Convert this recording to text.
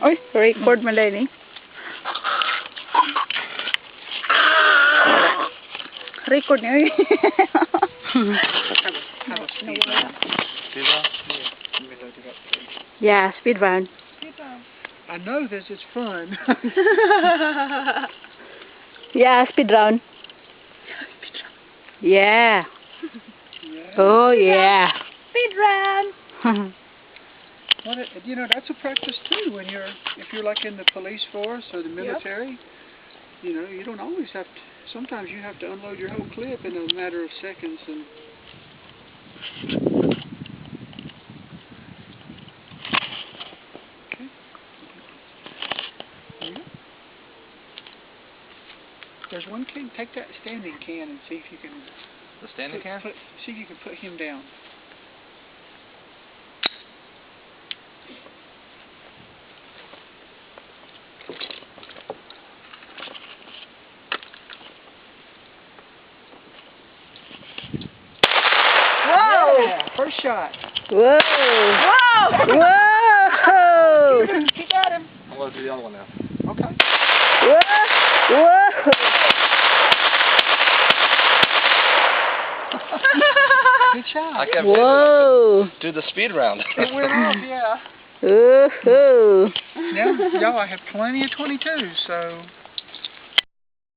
Oi, record mo lang eh. Record niya eh. Yeah, speed round. I know this is fun. Yeah, speed round. Yeah. Oh yeah. Speed round. You know, that's a practice too. If you're like in the police force or the military, you know, you don't always have to. Sometimes you have to unload your whole clip in a matter of seconds. And okay. Yeah. There's one can. Take that standing can and see if you can. The standing can? See if you can put him down. Whoa! Yeah, first shot. Whoa! Whoa! Whoa! He got him. I'm going to do the other one now. Okay. Whoa! Whoa! Good shot. I kept Whoa! do the speed round. It went off, yeah. Woohoo! Now, y'all, I have plenty of 22s, so